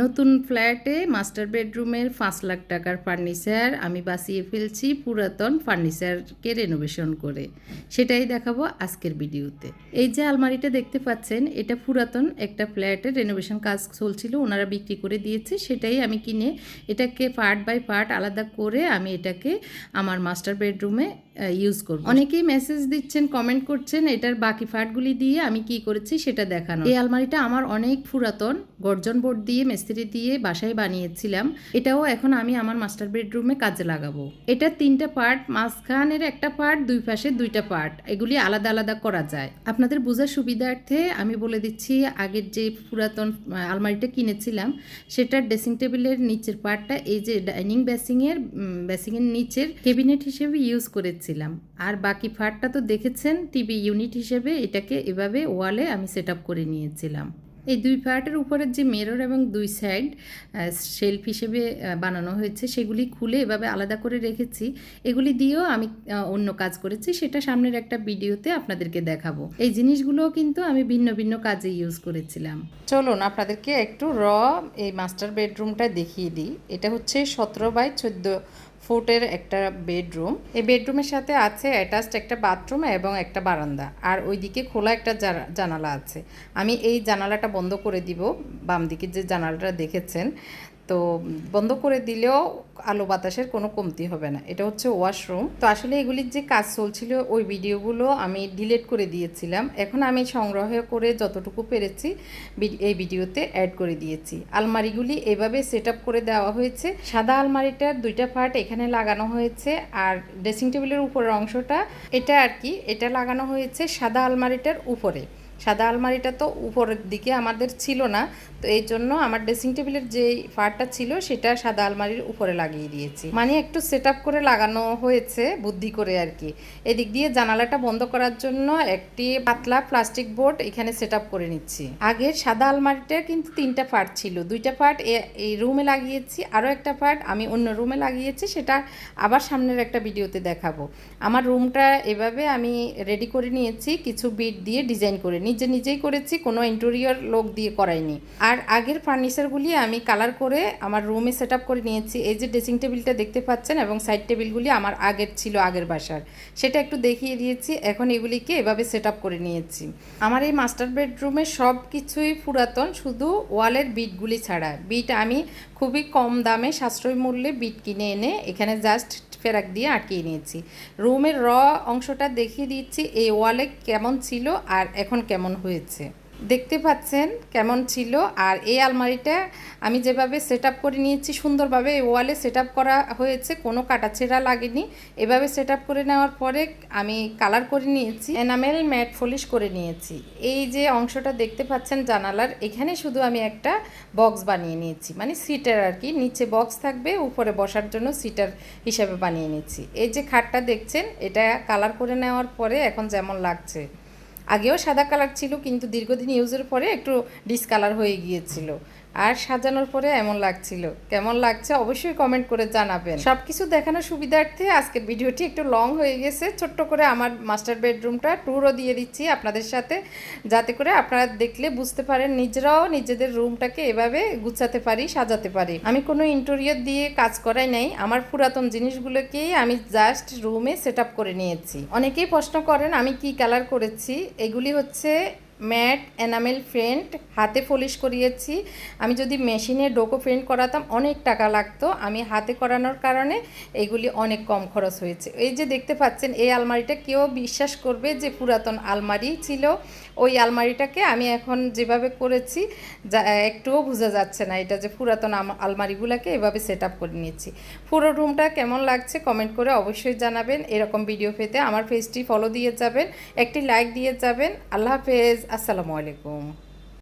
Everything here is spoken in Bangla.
নতুন ফ্ল্যাটে মাস্টার বেডরুমের 5 লাখ টাকার ফার্নিচার আমি বাঁচিয়ে ফেলছি পুরাতন ফার্নিচারকে রেনোভেশন করে। সেটাই দেখাবো আজকের ভিডিওতে। এই যে আলমারিটা দেখতে পাচ্ছেন, এটা পুরাতন একটা ফ্ল্যাটের রেনোভেশন কাজ চলছিল, ওনারা বিক্রি করে দিয়েছে। সেটাই আমি কিনে এটাকে পার্ট বাই পার্ট আলাদা করে আমি এটাকে আমার মাস্টার বেডরুমে ইউজ করব। অনেকেই মেসেজ দিচ্ছেন, কমেন্ট করছেন এটার বাকি পার্টগুলি দিয়ে আমি কি করেছি সেটা দেখানো। এই আলমারিটা আমার অনেক পুরাতন, গর্জন বোর্ড দিয়ে মিস্ত্রি দিয়ে বাসায় বানিয়েছিলাম। এটাও এখন আমি আমার মাস্টার বেডরুমে কাজে লাগাবো। এটা 3টা পার্ট, মাঝখানের একটা পার্ট, দুই পাশে 2টা পার্ট, এগুলি আলাদা আলাদা করা যায়। আপনাদের বোঝার সুবিধার্থে আমি বলে দিচ্ছি, আগের যে পুরাতন আলমারিটা কিনেছিলাম সেটার ড্রেসিং টেবিলের নিচের পার্টটা এই যে ডাইনিং বেসিংয়ের নিচের ক্যাবিনেট হিসেবে ইউজ করেছিলাম। আর বাকি পার্টটা তো দেখেছেন, টিভি ইউনিট হিসেবে এটাকে এভাবে ওয়ালে আমি সেট আপ করে নিয়েছিলাম। এই দুই পার্টের উপরের যে মিরর এবং দুই সাইড শেলফ হিসেবে বানানো হয়েছে, সেগুলি খুলে এভাবে আলাদা করে রেখেছি। এগুলি দিয়েও আমি অন্য কাজ করেছি, সেটা সামনের একটা ভিডিওতে আপনাদেরকে দেখাবো। এই জিনিসগুলোও কিন্তু আমি ভিন্ন ভিন্ন কাজে ইউজ করেছিলাম। চলুন আপনাদেরকে একটু এই মাস্টার বেডরুমটা দেখিয়ে দিই। এটা হচ্ছে 17 বাই 14 ফুটের একটা বেডরুম। এই বেডরুমের সাথে আছে অ্যাটাচড একটা বাথরুম এবং একটা বারান্দা, আর ওইদিকে খোলা একটা জানালা আছে। আমি এই জানালাটা বন্ধ করে দিব। বাম দিকে যে জানালাটা দেখেছেন, তো বন্ধ করে দিলেও আলো বাতাসের কোনো কমতি হবে না। এটা হচ্ছে ওয়াশরুম। তো আসলে এগুলির যে কাজ চলছিল ওই ভিডিওগুলো আমি ডিলিট করে দিয়েছিলাম। এখন আমি সংগ্রহ করে যতটুকু পেরেছি এই ভিডিওতে অ্যাড করে দিয়েছি। আলমারিগুলি এভাবে সেট আপ করে দেওয়া হয়েছে। সাদা আলমারিটার 2টা পার্ট এখানে লাগানো হয়েছে, আর ড্রেসিং টেবিলের উপরের অংশটা এটা আর কি, এটা লাগানো হয়েছে সাদা আলমারিটার উপরে। সাদা আলমারিটা তো উপরের দিকে আমাদের ছিল না, তো এই জন্য আমার ড্রেসিং টেবিলের যে পার্টটা ছিল সেটা সাদা আলমারির উপরে লাগিয়ে দিয়েছি। মানে একটু সেট আপ করে লাগানো হয়েছে বুদ্ধি করে আর কি। এদিক দিয়ে জানালাটা বন্ধ করার জন্য একটি পাতলা প্লাস্টিক বোর্ড এখানে সেট আপ করে নিচ্ছি। আগের সাদা আলমারিটা কিন্তু 3টা পার্ট ছিল, 2টা পার্ট এই রুমে লাগিয়েছি, আরও একটা পার্ট আমি অন্য রুমে লাগিয়েছি, সেটা আবার সামনের একটা ভিডিওতে দেখাবো। আমার রুমটা এভাবে আমি রেডি করে নিয়েছি, কিছু বিট দিয়ে ডিজাইন করে নিজেই করেছি, কোনো ইন্টেরিয়র লোক দিয়ে করাইনি। আর আগের ফার্নিচারগুলি আমি কালার করে আমার রুমে সেট আপ করে নিয়েছি। এই যে ড্রেসিং টেবিলটা দেখতে পাচ্ছেন এবং সাইড টেবিলগুলি আমার আগের ছিল, আগের বাসার, সেটা একটু দেখিয়ে দিয়েছি। এখন এগুলিকে এভাবে সেট আপ করে নিয়েছি। আমার এই মাস্টার বেডরুমে সব কিছুই পুরাতন, শুধু ওয়ালের বিটগুলি ছাড়া। বিট আমি খুবই কম দামে সাশ্রয়ী মূল্যে বিট কিনে এনে এখানে জাস্ট ফেরাক দিয়ে আটকিয়ে নিয়েছি। রুমের অংশটা দেখিয়ে দিচ্ছি, এই ওয়ালে কেমন ছিল আর এখন কেমন হয়েছে দেখতে পাচ্ছেন কেমন ছিল। আর এই আলমারিটা আমি যেভাবে সেট আপ করে নিয়েছি সুন্দরভাবে, এই ওয়ালে সেট আপ করা হয়েছে, কোনো কাটাছেঁড়া লাগেনি। এভাবে সেট আপ করে নেওয়ার পরে আমি কালার করে নিয়েছি, এনামেল ম্যাট পলিশ করে নিয়েছি। এই যে অংশটা দেখতে পাচ্ছেন জানালার, এখানে শুধু আমি একটা বক্স বানিয়ে নিয়েছি, মানে সিটার আর কি, নিচে বক্স থাকবে, উপরে বসার জন্য সিটার হিসাবে বানিয়ে নিয়েছি। এই যে খাটটা দেখছেন, এটা কালার করে নেওয়ার পরে এখন যেমন লাগছে, আগেও সাদা কালার ছিল কিন্তু দীর্ঘদিন ইউজের পরে একটু ডিসকালার হয়ে গিয়েছিল, আর সাজানোর পরে এমন লাগছিল। কেমন লাগছে অবশ্যই কমেন্ট করে জানাবেন। সব কিছু দেখানোর সুবিধার্থে আজকের ভিডিওটি একটু লং হয়ে গেছে, ছোট্ট করে আমার মাস্টার বেডরুমটা ট্যুরও দিয়ে দিচ্ছি আপনাদের সাথে, যাতে করে আপনারা দেখলে বুঝতে পারেন নিজেরাও নিজেদের রুমটাকে এভাবে গুছাতে পারি, সাজাতে পারি। আমি কোনো ইন্টেরিয়র দিয়ে কাজ করাই নাই, আমার পুরাতন জিনিসগুলোকেই আমি জাস্ট রুমে সেট আপ করে নিয়েছি। অনেকেই প্রশ্ন করেন আমি কি কালার করেছি। এগুলি হচ্ছে ম্যাট এনামেল পেন্ট, হাতে পলিশ করিয়েছি। আমি যদি মেশিনে ডোকো পেন্ট করাতাম অনেক টাকা লাগতো, আমি হাতে করানোর কারণে এগুলি অনেক কম খরচ হয়েছে। এই যে দেখতে পাচ্ছেন এই আলমারিটা, কেউ বিশ্বাস করবে যে পুরাতন আলমারি ছিল। ওই আলমারিটাকে আমি এখন যেভাবে করেছি একটুও বোঝা যাচ্ছে না এটা যে পুরাতন আলমারিগুলোকে এভাবে সেট আপ করে নিয়েছি। পুরো রুমটা কেমন লাগছে কমেন্ট করে অবশ্যই জানাবেন। এরকম ভিডিও পেতে আমার পেজটি ফলো দিয়ে যাবেন, একটি লাইক দিয়ে যাবেন। আল্লাহ হাফেজ, আসসালামু আলাইকুম।